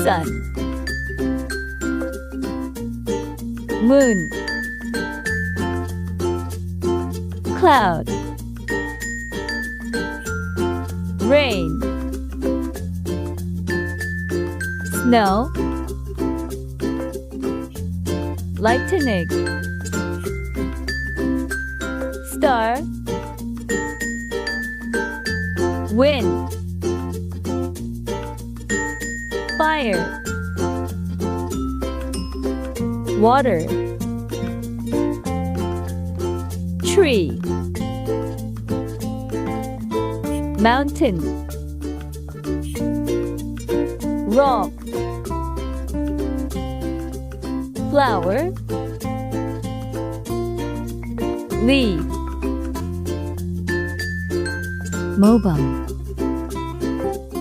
sun, moon, cloud, rain, snow, lightning, star, wind, fire, water, tree, mountain, rock, flower, leaf. 모범